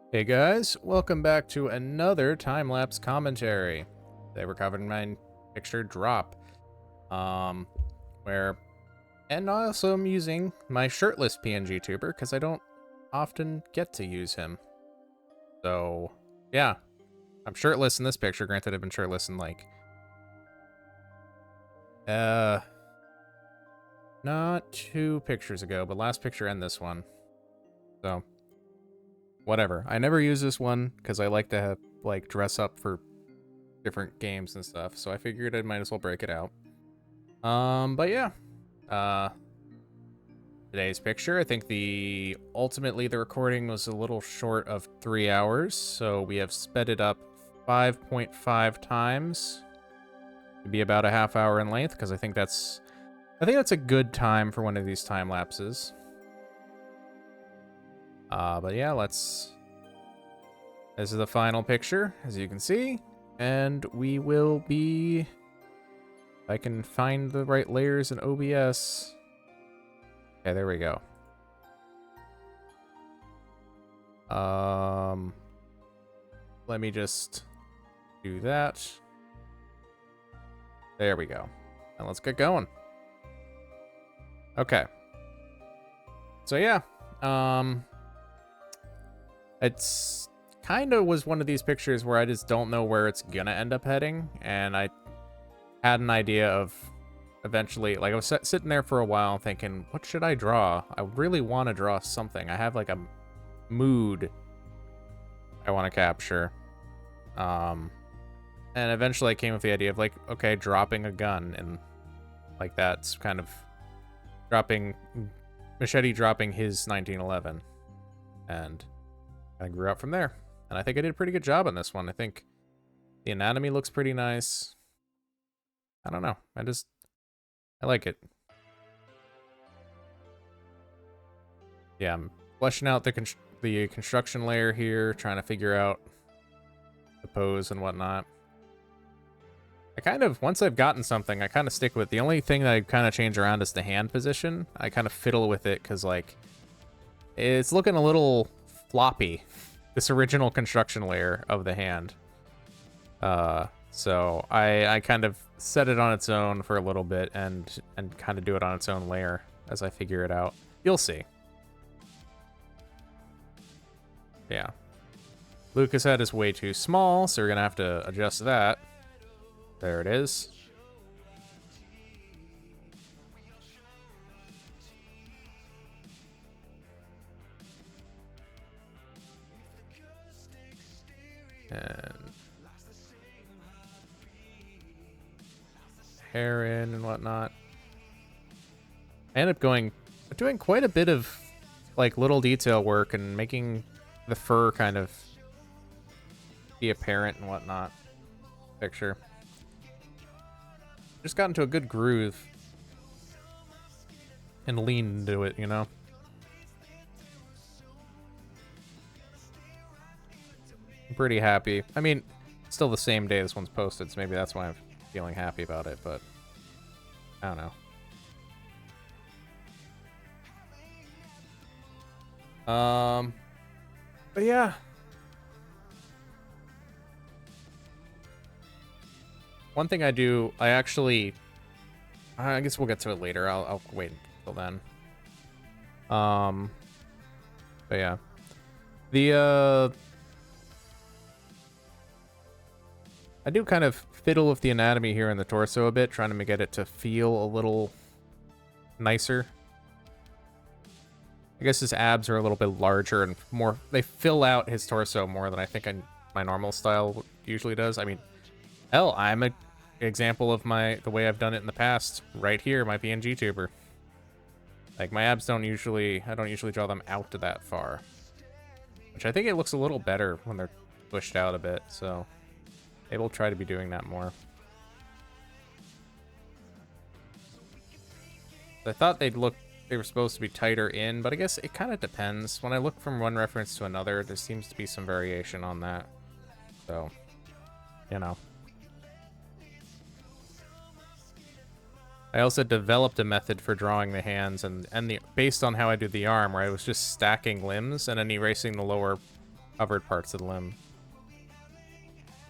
Hey guys, welcome back to another time-lapse commentary. Today we're covering my picture drop, um, where, and also I'm using my shirtless PNG tuber because I don't often get to use him. So, yeah, I'm shirtless in this picture. Granted, I've been shirtless in like, uh, not 2 pictures ago, but last picture and this one. So, whatever. I never use this one because I like to have, like, dress up for different games and stuff, so I figured I might as well break it out. But yeah, uh, today's picture, I think ultimately the recording was a little short of 3 hours, so we have sped it up 5.5 times to be about a half hour in length, because I think that's a good time for one of these time lapses. But yeah, this is the final picture, as you can see, and we will be, if I can find the right layers in OBS. Okay, there we go. Let me just do that. There we go. And let's get going. Okay. So yeah, it's kind of was one of these pictures where I just don't know where it's gonna end up heading, and I had an idea of eventually, like I was sitting there for a while thinking, what should I draw? I really want to draw something. I have like a mood I want to capture. And eventually I came with the idea of like, okay, dropping a gun, and like that's kind of Machete dropping his 1911, and I grew up from there. And I think I did a pretty good job on this one. I think the anatomy looks pretty nice. I don't know. I like it. Yeah, I'm fleshing out the construction layer here, trying to figure out the pose and whatnot. Once I've gotten something, I kind of stick with. The only thing that I kind of change around is the hand position. I kind of fiddle with it because, like, it's looking a little floppy, this original construction layer of the hand. So I kind of set it on its own for a little bit and kind of do it on its own layer as I figure it out. You'll see. Yeah. Lucas' head is way too small, so we're gonna have to adjust that. There it is. And hair in and whatnot. I end up doing quite a bit of like little detail work and making the fur kind of be apparent and whatnot. Picture. Just got into a good groove and leaned into it, you know? I'm pretty happy. I mean, still the same day this one's posted, so maybe that's why I'm feeling happy about it, but I don't know. But yeah. One thing I do, I guess we'll get to it later. I'll wait until then. But yeah. I do kind of fiddle with the anatomy here in the torso a bit, trying to get it to feel a little nicer. I guess his abs are a little bit larger and more, they fill out his torso more than I think my normal style usually does. I mean, hell, I'm an example of the way I've done it in the past. Right here, my PNG tuber. Like, my abs I don't usually draw them out to that far. Which I think it looks a little better when they're pushed out a bit, so maybe we'll try to be doing that more. I thought they were supposed to be tighter in, but I guess it kind of depends. When I look from one reference to another, there seems to be some variation on that. So, you know. I also developed a method for drawing the hands based on how I do the arm, where I was just stacking limbs and then erasing the lower covered parts of the limb.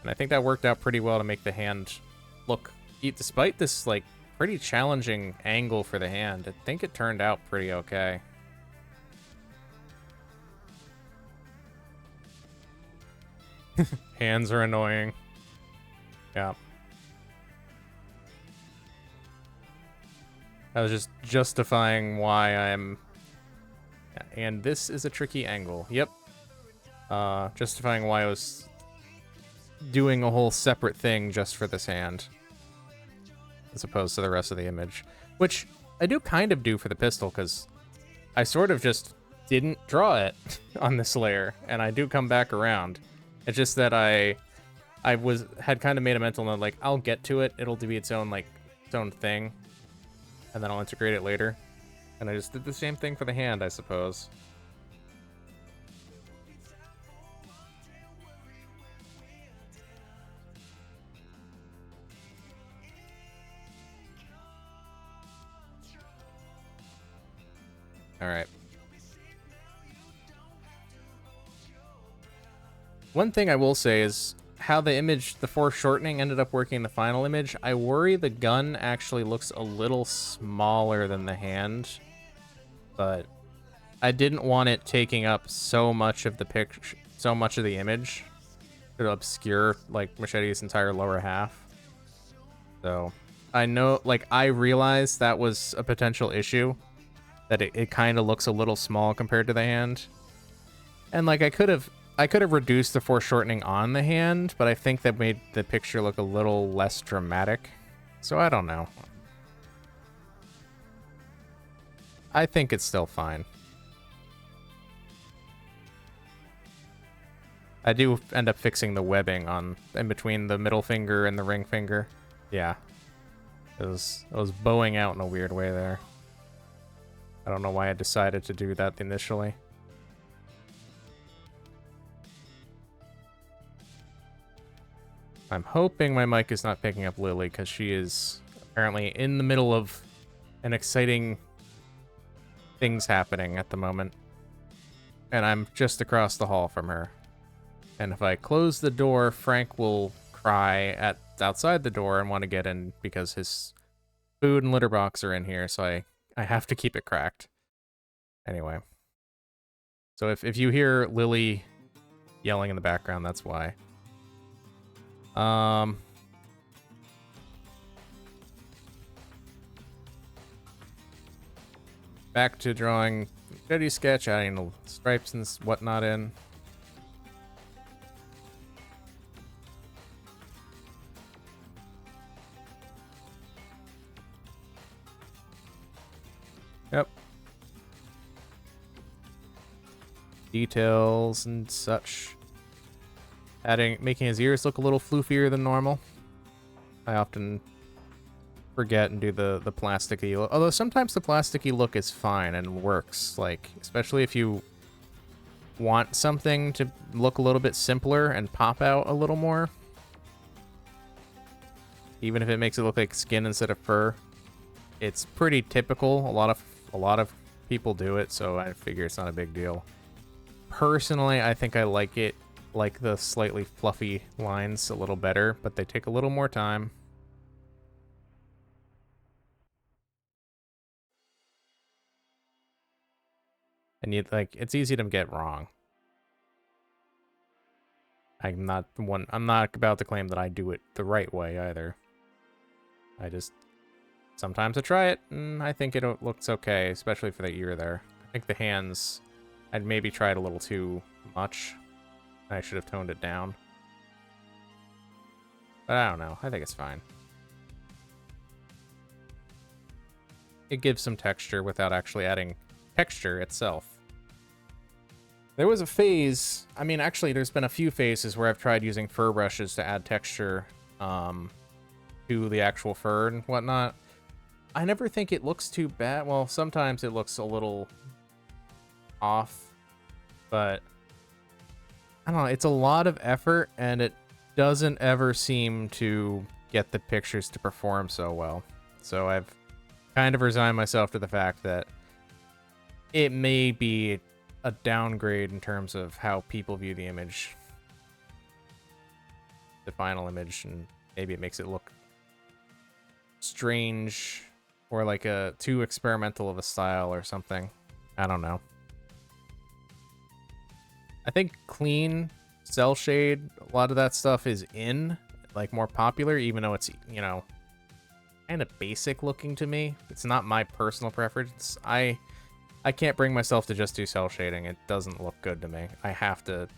And I think that worked out pretty well to make the hand look, despite this, like, pretty challenging angle for the hand, I think it turned out pretty okay. Hands are annoying. Yeah. I was just justifying why I'm... And this is a tricky angle. Yep. Justifying why I was doing a whole separate thing just for this hand, as opposed to the rest of the image. Which I do kind of do for the pistol, because I sort of just didn't draw it on this layer, and I do come back around. It's just that I had kind of made a mental note, like, I'll get to it, it'll be its own, like, its own thing, and then I'll integrate it later. And I just did the same thing for the hand, I suppose. All right. One thing I will say is how the foreshortening ended up working in the final image. I worry the gun actually looks a little smaller than the hand, but I didn't want it taking up so much of the picture, so much of the image to obscure, like, Machete's entire lower half. So I know, like, I realized that was a potential issue, that it kind of looks a little small compared to the hand. And, like, I could have reduced the foreshortening on the hand, but I think that made the picture look a little less dramatic. So I don't know. I think it's still fine. I do end up fixing the webbing in between the middle finger and the ring finger. Yeah. It was bowing out in a weird way there. I don't know why I decided to do that initially. I'm hoping my mic is not picking up Lily, because she is apparently in the middle of an exciting things happening at the moment. And I'm just across the hall from her. And if I close the door, Frank will cry outside the door and want to get in because his food and litter box are in here, so I have to keep it cracked. Anyway. So if you hear Lily yelling in the background, that's why. Back to drawing Jetty sketch, adding the stripes and whatnot in. Yep. Details and such. Making his ears look a little floofier than normal. I often forget and do the plasticky look. Although sometimes the plasticky look is fine and works. Like, especially if you want something to look a little bit simpler and pop out a little more. Even if it makes it look like skin instead of fur. It's pretty typical. A lot of people do it, so I figure it's not a big deal. Personally, I think I like the slightly fluffy lines a little better, but they take a little more time. And it's easy to get wrong. I'm not about to claim that I do it the right way either. Sometimes I try it, and I think it looks okay, especially for the ear there. I think the hands, I'd maybe tried a little too much. I should have toned it down. But I don't know. I think it's fine. It gives some texture without actually adding texture itself. There was a phase, I mean, actually, there's been a few phases where I've tried using fur brushes to add texture to the actual fur and whatnot. I never think it looks too bad. Well, sometimes it looks a little off, but I don't know, it's a lot of effort, and it doesn't ever seem to get the pictures to perform so well. So I've kind of resigned myself to the fact that it may be a downgrade in terms of how people view the image, the final image, and maybe it makes it look strange or like a too experimental of a style or something. I don't know. I think clean cell shade, a lot of that stuff is like more popular, even though it's, you know, kind of basic looking to me. It's not my personal preference. I can't bring myself to just do cell shading. It doesn't look good to me. I have to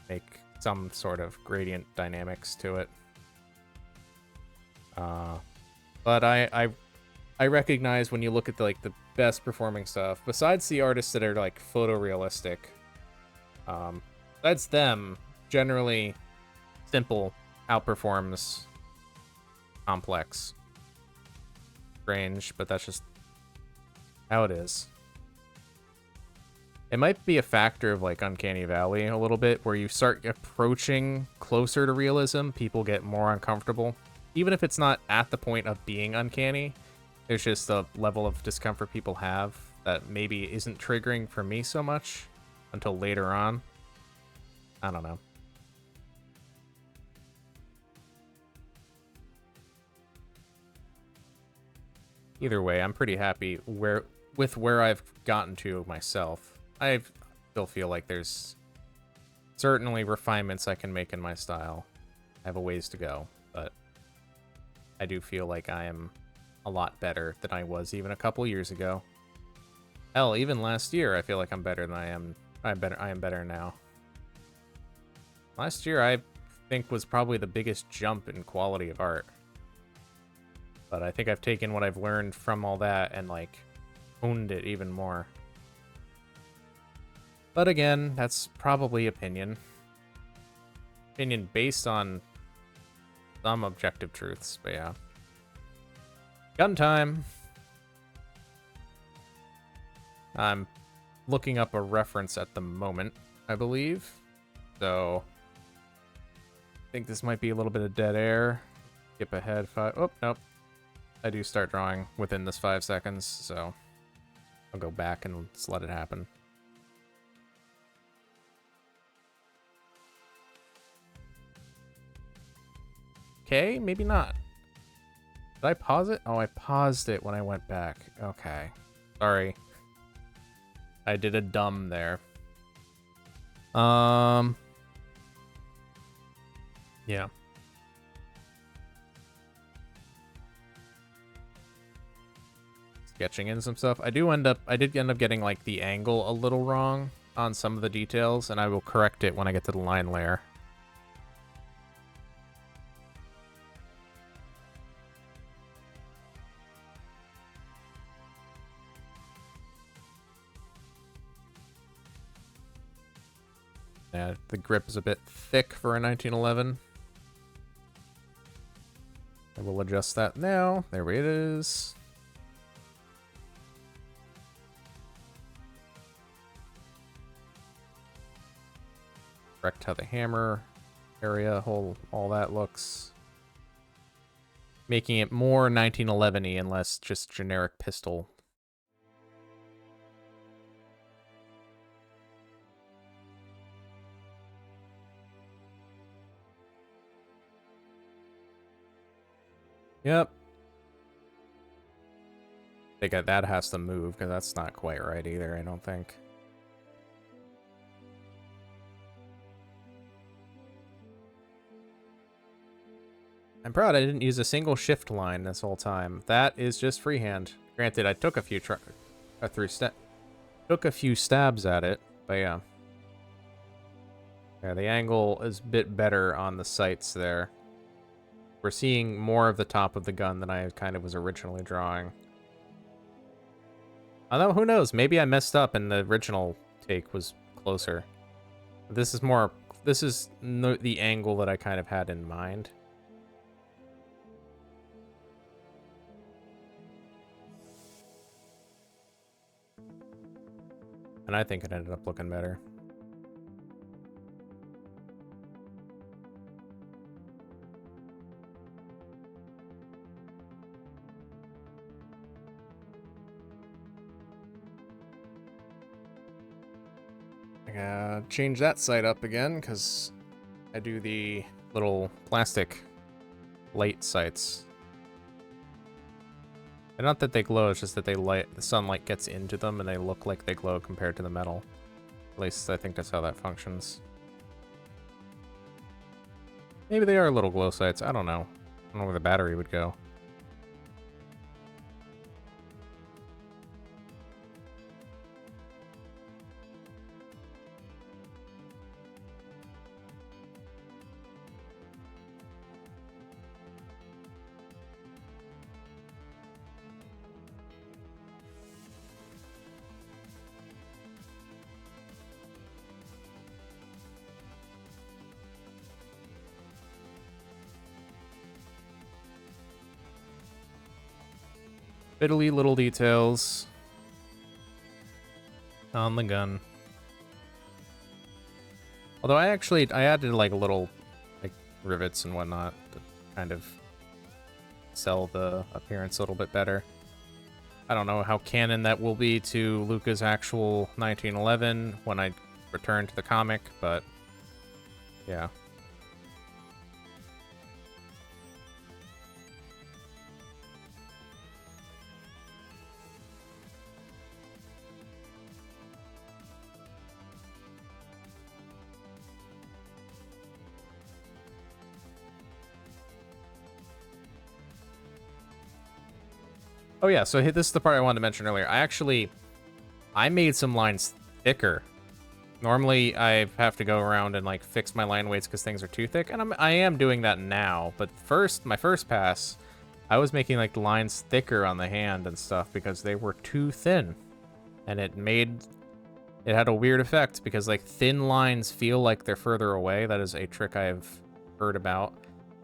make some sort of gradient dynamics to it. But I recognize when you look at the best performing stuff, besides the artists that are like photorealistic, besides them, generally simple outperforms complex. Strange, but that's just how it is. It might be a factor of like Uncanny Valley a little bit, where you start approaching closer to realism, people get more uncomfortable. Even if it's not at the point of being uncanny, there's just a level of discomfort people have that maybe isn't triggering for me so much until later on. I don't know. Either way, I'm pretty happy with where I've gotten to myself. I still feel like there's certainly refinements I can make in my style. I have a ways to go, but I do feel like I am a lot better than I was even a couple years ago. Hell, even last year I feel like I'm better than I am. I am better now. Last year I think was probably the biggest jump in quality of art. But I think I've taken what I've learned from all that and like honed it even more. But again, that's probably opinion. Opinion based on some objective truths, but yeah. Gun time! I'm looking up a reference at the moment, I believe. So, I think this might be a little bit of dead air. Skip ahead 5. Oh, nope. I do start drawing within this 5 seconds, so I'll go back and just let it happen. Okay, maybe not. Did I pause it? Oh, I paused it when I went back. Okay. Sorry. I did a dumb there. Yeah. Sketching in some stuff. I did end up getting like the angle a little wrong on some of the details, and I will correct it when I get to the line layer. Yeah, the grip is a bit thick for a 1911. I will adjust that now. There it is. Correct how the hammer area, all that looks. Making it more 1911-y and less just generic pistol. Yep. I think that has to move, because that's not quite right either, I don't think. I'm proud I didn't use a single shift line this whole time. That is just freehand. Granted, I took a few took a few stabs at it, but yeah. Yeah, the angle is a bit better on the sights there. We're seeing more of the top of the gun than I kind of was originally drawing. Although, who knows? Maybe I messed up and the original take was closer. This is the angle that I kind of had in mind. And I think it ended up looking better. Change that side up again, because I do the little plastic light sights. And not that they glow, it's just that the sunlight gets into them and they look like they glow compared to the metal. At least I think that's how that functions. Maybe they are little glow sights, I don't know. I don't know where the battery would go. Fiddly little details on the gun. Although I added like little like rivets and whatnot to kind of sell the appearance a little bit better. I don't know how canon that will be to Luca's actual 1911 when I return to the comic, but yeah. Oh yeah, so this is the part I wanted to mention earlier. I made some lines thicker. Normally, I have to go around and like fix my line weights because things are too thick, and I am doing that now. But my first pass, I was making like the lines thicker on the hand and stuff because they were too thin, and it had a weird effect because like thin lines feel like they're further away. That is a trick I've heard about.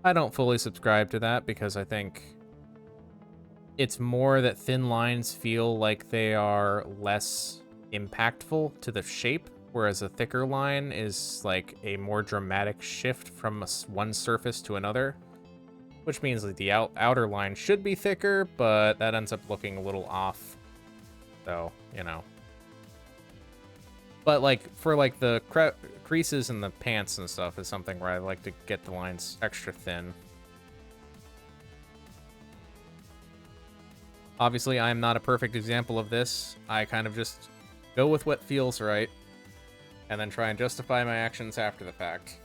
I don't fully subscribe to that because I think it's more that thin lines feel like they are less impactful to the shape, whereas a thicker line is like a more dramatic shift from one surface to another, which means that the outer line should be thicker, but that ends up looking a little off. So, you know. But like for like the creases in the pants and stuff is something where I like to get the lines extra thin. Obviously, I am not a perfect example of this. I kind of just go with what feels right, and then try and justify my actions after the fact.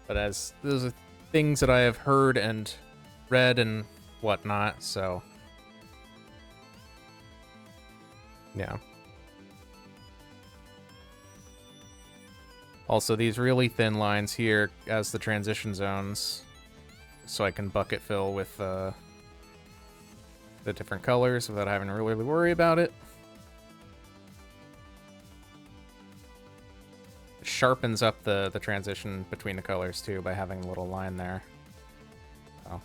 But as those are things that I have heard and read and whatnot, so yeah. Also, these really thin lines here as the transition zones, so I can bucket fill with the different colors without having to really worry about it. It sharpens up the transition between the colors too by having a little line there. So.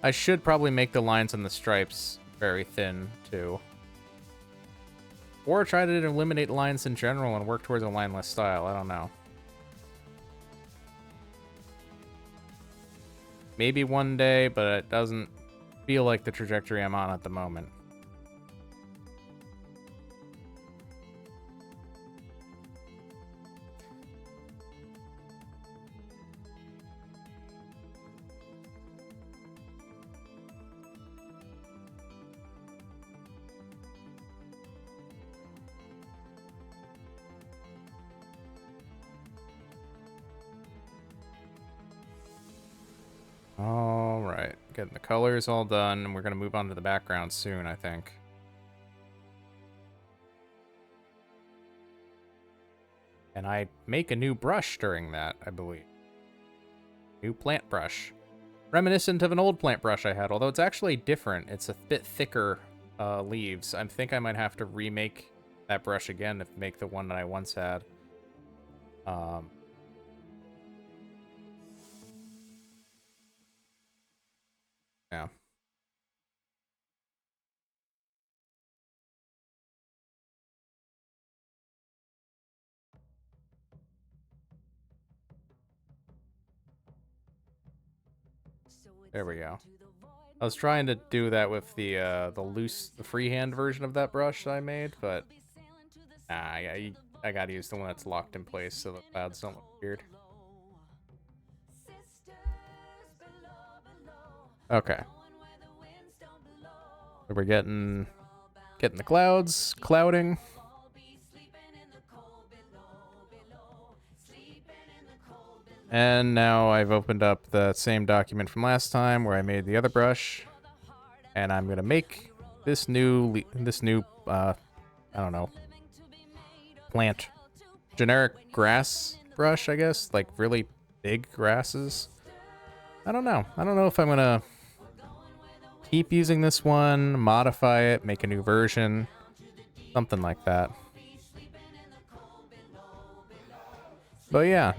I should probably make the lines on the stripes very thin too. Or try to eliminate lines in general and work towards a lineless style, I don't know. Maybe one day, but it doesn't feel like the trajectory I'm on at the moment. All right, getting the colors all done, and we're gonna move on to the background soon, I think. And I make a new brush during that, I believe. New plant brush. Reminiscent of an old plant brush I had, although it's actually different. It's a bit thicker leaves. I think I might have to remake that brush again to make the one that I once had. Yeah. There we go. I was trying to do that with the freehand version of that brush that I made, but nah, I gotta use the one that's locked in place so the clouds don't look weird. Okay. So we're getting the clouds, clouding. And now I've opened up the same document from last time where I made the other brush, and I'm gonna make this new I don't know, plant, generic grass brush, I guess, like really big grasses. I don't know. I don't know if I'm gonna keep using this one, modify it, make a new version, something like that. But yeah,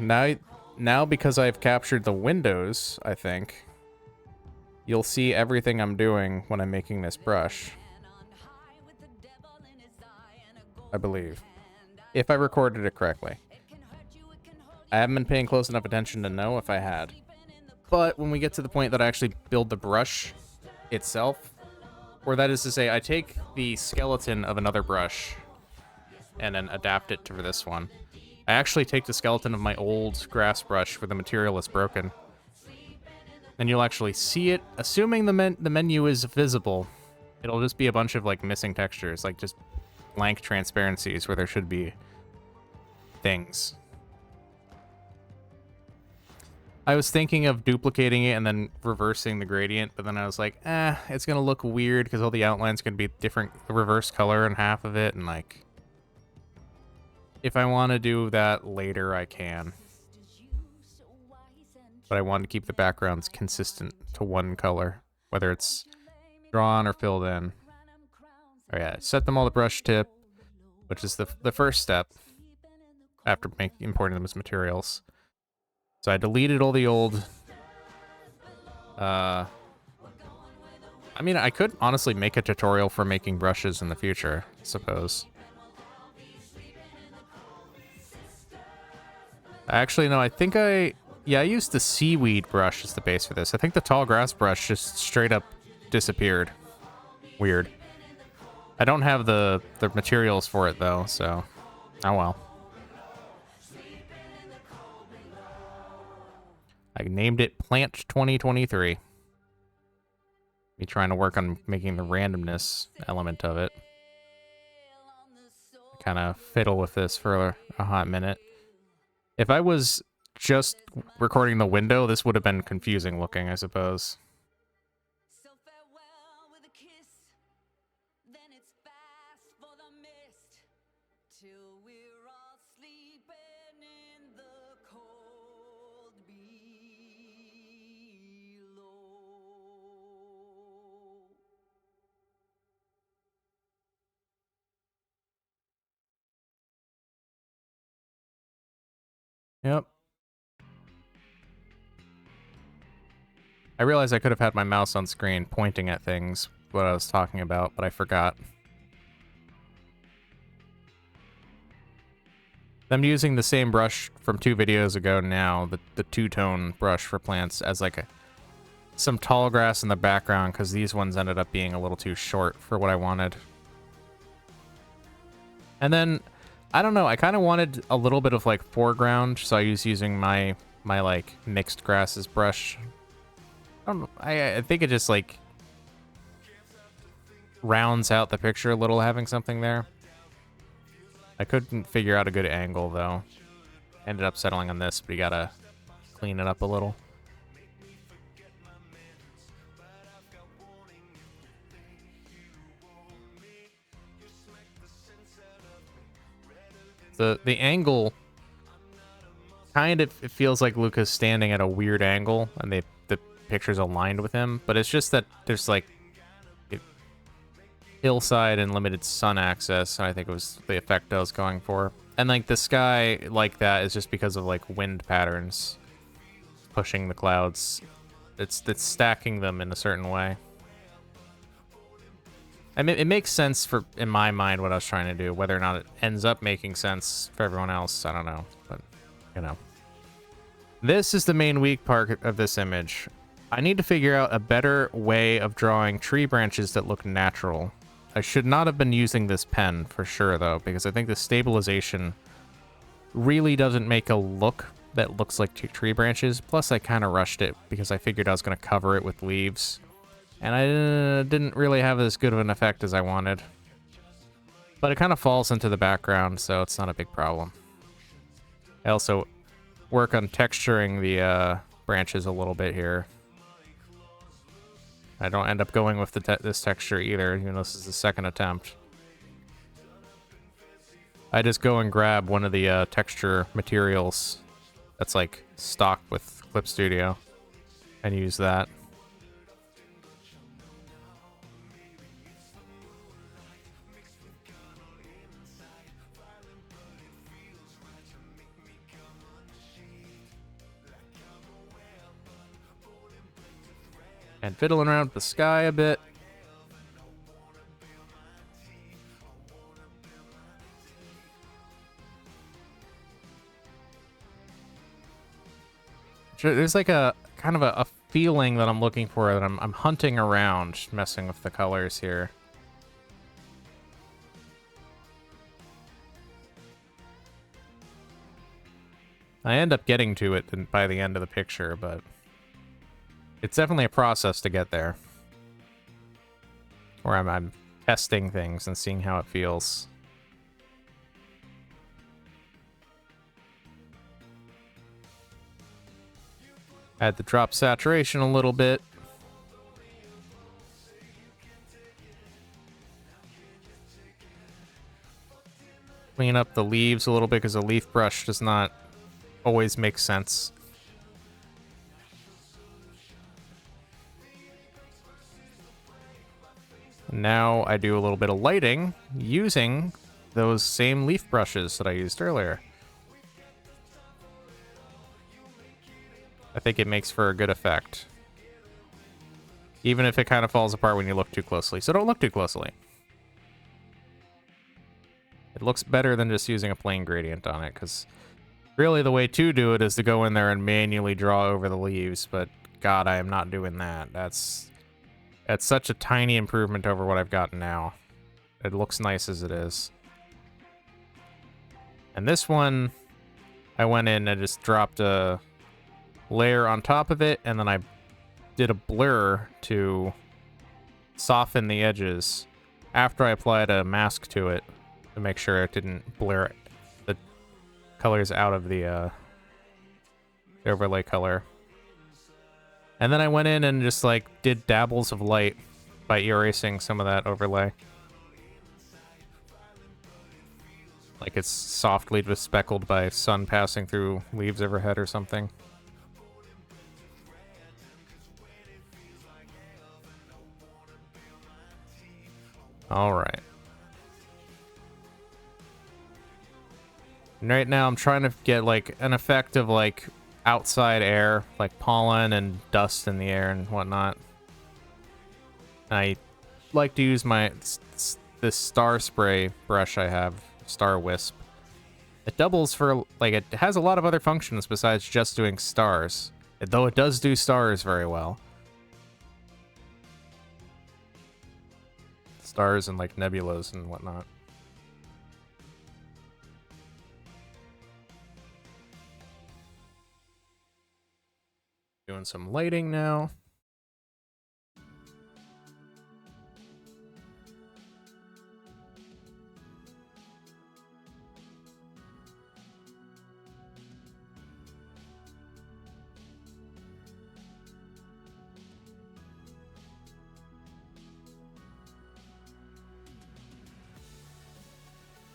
now because I've captured the windows, I think you'll see everything I'm doing when I'm making this brush. I believe, if I recorded it correctly. I haven't been paying close enough attention to know if I had. But when we get to the point that I actually build the brush itself, or that is to say, I take the skeleton of another brush and then adapt it to this one. I actually take the skeleton of my old grass brush where the material is broken. And you'll actually see it, assuming the menu is visible. It'll just be a bunch of like missing textures, like just blank transparencies where there should be things. I was thinking of duplicating it and then reversing the gradient, but then I was like, it's gonna look weird because all the outlines can be different, reverse color in half of it, and like, if I want to do that later, I can. But I want to keep the backgrounds consistent to one color, whether it's drawn or filled in. Oh yeah, set them all to brush tip, which is the first step after importing them as materials. So I deleted all the old... I mean, I could honestly make a tutorial for making brushes in the future, I suppose. Actually, no, I think I used the seaweed brush as the base for this. I think the tall grass brush just straight up disappeared. Weird. I don't have the materials for it, though, so... Oh well. I named it Plant 2023. Me trying to work on making the randomness element of it. Kind of fiddle with this for a hot minute. If I was just recording the window, this would have been confusing looking, I suppose. Yep. I realized I could have had my mouse on screen pointing at things, what I was talking about, but I forgot. I'm using the same brush from 2 videos ago now, the two-tone brush for plants, as like some tall grass in the background, because these ones ended up being a little too short for what I wanted. And then, I don't know, I kind of wanted a little bit of like foreground, so I was using my like mixed grasses brush. I don't know, I think it just like rounds out the picture a little, having something there. I couldn't figure out a good angle though. Ended up settling on this, but you gotta clean it up a little. The angle kind of, it feels like Luca's standing at a weird angle and the picture's aligned with him, but it's just that there's like hillside and limited sun access. I think it was the effect I was going for. And like the sky like that is just because of like wind patterns pushing the clouds. It's stacking them in a certain way. I mean, it makes sense for, in my mind, what I was trying to do. Whether or not it ends up making sense for everyone else, I don't know. But, you know. This is the main weak part of this image. I need to figure out a better way of drawing tree branches that look natural. I should not have been using this pen for sure, though, because I think the stabilization really doesn't make a look that looks like tree branches. Plus, I kind of rushed it because I figured I was going to cover it with leaves. And I didn't really have as good of an effect as I wanted. But it kind of falls into the background, so it's not a big problem. I also work on texturing the branches a little bit here. I don't end up going with this texture either, even though this is the second attempt. I just go and grab one of the texture materials that's like stock with Clip Studio and use that. And fiddling around with the sky a bit. There's like a kind of a feeling that I'm looking for, that I'm hunting around, messing with the colors here. I end up getting to it by the end of the picture, but it's definitely a process to get there. Where I'm testing things and seeing how it feels. I had to drop saturation a little bit. Clean up the leaves a little bit because a leaf brush does not always make sense. Now I do a little bit of lighting using those same leaf brushes that I used earlier. I think it makes for a good effect. Even if it kind of falls apart when you look too closely. So don't look too closely. It looks better than just using a plain gradient on it, because really the way to do it is to go in there and manually draw over the leaves, but God, I am not doing that. That's such a tiny improvement over what I've got now. It looks nice as it is. And this one, I went in and just dropped a layer on top of it, and then I did a blur to soften the edges after I applied a mask to it to make sure it didn't blur the colors out of the overlay color. And then I went in and just like did dabbles of light by erasing some of that overlay. Like it's softly just speckled by sun passing through leaves overhead or something. All right. And right now I'm trying to get like an effect of like outside air, like pollen and dust in the air and whatnot. I like to use this star spray brush I have, Star Wisp. It doubles for, like, it has a lot of other functions besides just doing stars, though it does do stars very well. Stars and like nebulas and whatnot. Doing some lighting now.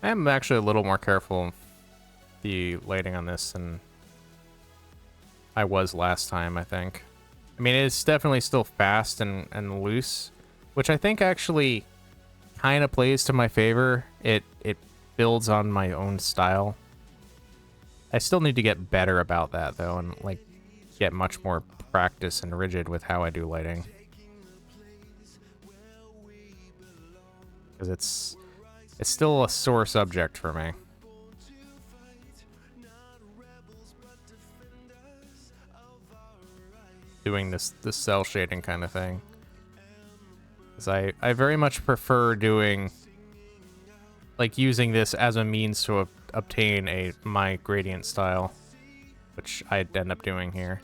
I am actually a little more careful the lighting on this than I was last time, I think. I mean, it's definitely still fast and loose, which I think actually kind of plays to my favor. It builds on my own style. I still need to get better about that, though, and like get much more practice and rigid with how I do lighting. Because it's still a sore subject for me. doing this cell shading kind of thing. Because I very much prefer doing, like, using this as a means to obtain my gradient style, which I'd end up doing here.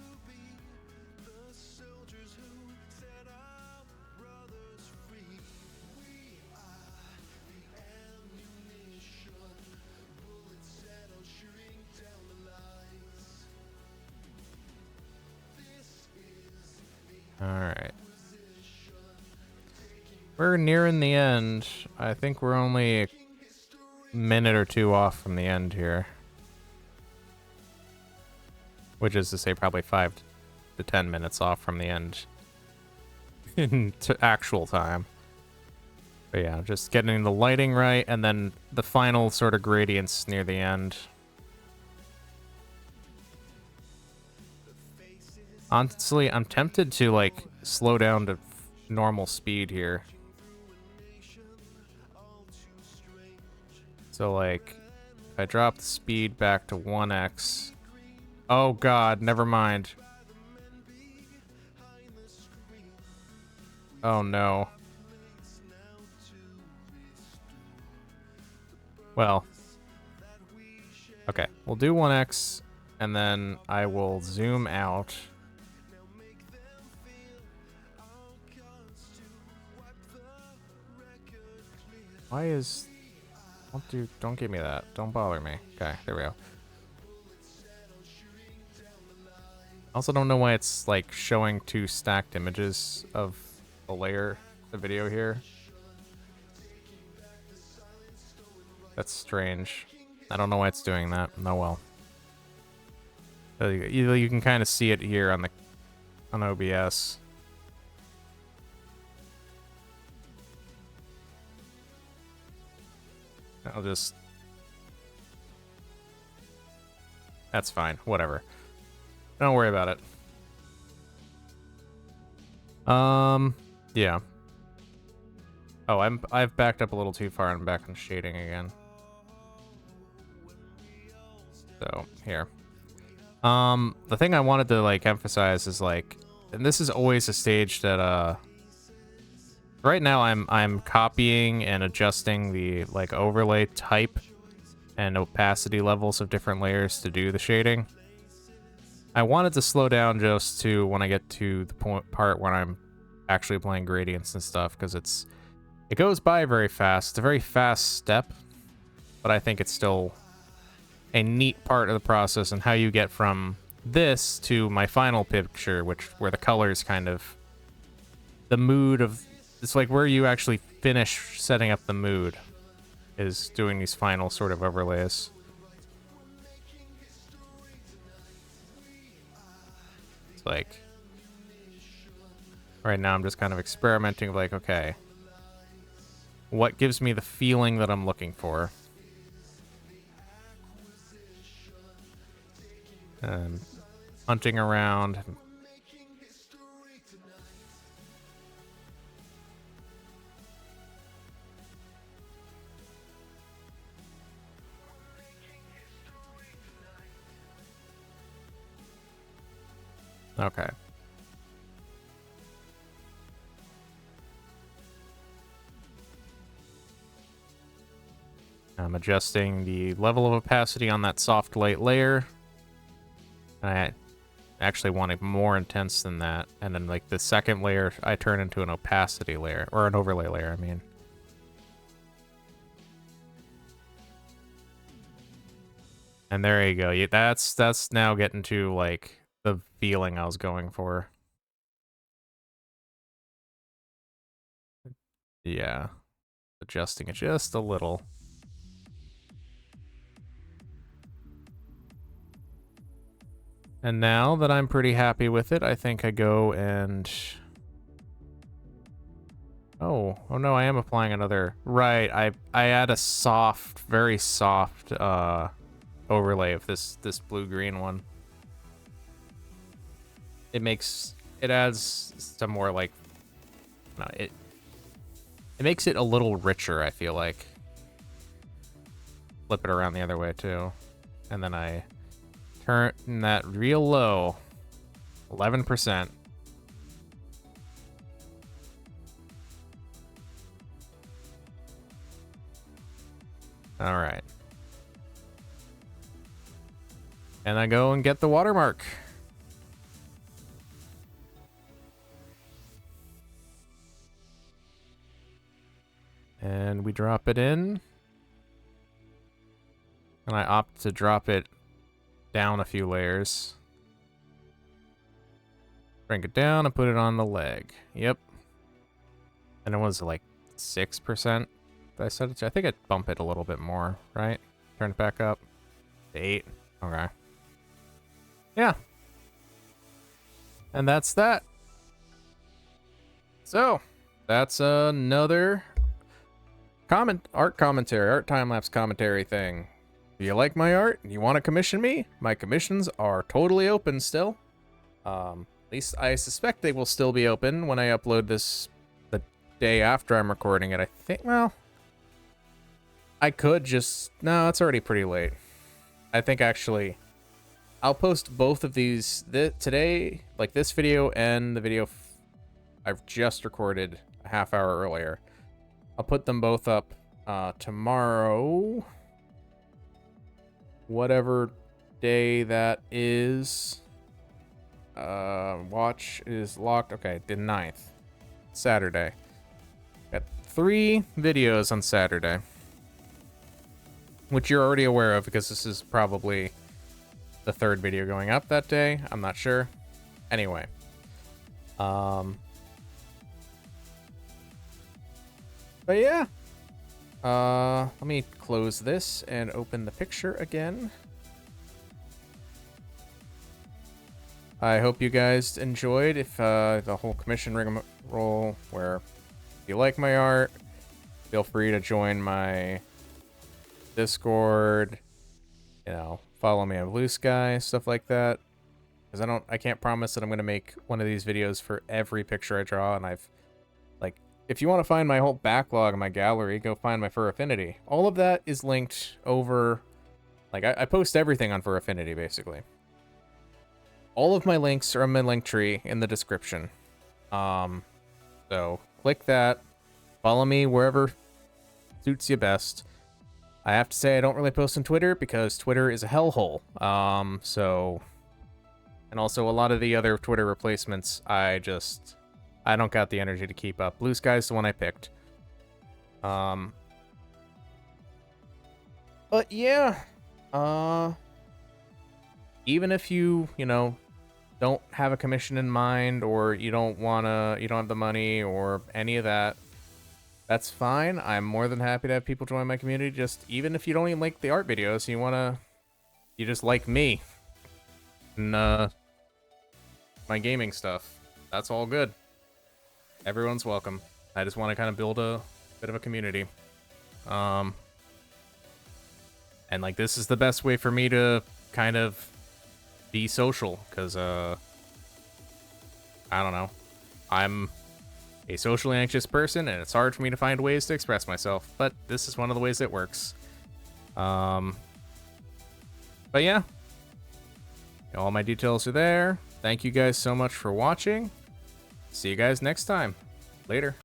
Alright. We're nearing the end. I think we're only a minute or two off from the end here. Which is to say probably 5 to 10 minutes off from the end in actual time. But yeah, just getting the lighting right, and then the final sort of gradients near the end. Honestly, I'm tempted to, like, slow down to normal speed here. So, like, if I drop the speed back to 1x... Oh god, never mind. Oh no. Well. Okay, we'll do 1x, and then I will zoom out. Why is... Don't give me that. Don't bother me. Okay, there we go. Also don't know why it's, like, showing 2 stacked images of the video here. That's strange. I don't know why it's doing that. Oh well. You can kind of see it here on OBS. I'll just... That's fine. Whatever. Don't worry about it. Yeah. Oh, I've backed up a little too far and I'm back on shading again. So, here. The thing I wanted to, like, emphasize is, like, and this is always a stage that, right now I'm copying and adjusting the, like, overlay type and opacity levels of different layers to do the shading. I wanted to slow down just to when I get to the part when I'm actually playing gradients and stuff, because it goes by very fast. It's a very fast step, but I think it's still a neat part of the process and how you get from this to my final picture, where the colors kind of, the mood of, it's like where you actually finish setting up the mood is doing these final sort of overlays. It's like, right now I'm just kind of experimenting, like, okay, what gives me the feeling that I'm looking for? And hunting around. Okay. I'm adjusting the level of opacity on that soft light layer. I actually want it more intense than that. And then, like, the second layer, I turn into an opacity layer, or an overlay layer, I mean. And there you go. That's now getting to, like, the feeling I was going for. Yeah. Adjusting it just a little. And now that I'm pretty happy with it, I think I go and... Oh no, I am applying another... Right, I add a soft, very soft, overlay of this blue-green one. It adds some more, like... No, it makes it a little richer, I feel like. Flip it around the other way, too. And then I... turn that real low, 11%. All right. And I go and get the watermark. And we drop it in. And I opt to drop it down a few layers. Bring it down and put it on the leg. Yep. And it was like 6% that I set it to. I think I'd bump it a little bit more, right? Turn it back up to 8. Okay. Yeah. And that's that. So, that's another art time-lapse commentary thing. If you like my art and you want to commission me, my commissions are totally open still. At least I suspect they will still be open when I upload this the day after I'm recording it. I think, well, I could just, no, it's already pretty late. I think actually, I'll post both of these today, like this video and the video I've just recorded a half hour earlier. I'll put them both up tomorrow, whatever day that is. Watch is locked. Okay, the 9th, Saturday. Got 3 videos on Saturday, which you're already aware of because this is probably the 3rd video going up that day. I'm not sure. Anyway, but yeah, let me close this and open the picture again. I hope you guys enjoyed. If the whole commission rigmarole, where if you like my art, feel free to join my Discord. You know, follow me on Blue Sky, stuff like that. Because I can't promise that I'm gonna make one of these videos for every picture I draw. And if you want to find my whole backlog in my gallery, go find my Fur Affinity. All of that is linked over. Like I post everything on Fur Affinity basically. All of my links are in my link tree in the description. So click that. Follow me wherever suits you best. I have to say I don't really post on Twitter because Twitter is a hellhole. And also a lot of the other Twitter replacements, I don't got the energy to keep up. Blue Sky is the one I picked. But yeah, even if you don't have a commission in mind, or you don't have the money or any of that, that's fine. I'm more than happy to have people join my community. Just even if you don't even like the art videos, you just like me and my gaming stuff, that's all good. Everyone's welcome. I just want to kind of build a bit of a community. And like this is the best way for me to kind of be social, because I don't know, I'm a socially anxious person and it's hard for me to find ways to express myself, but this is one of the ways that works. But yeah, all my details are there. Thank you guys so much for watching. See you guys next time. Later.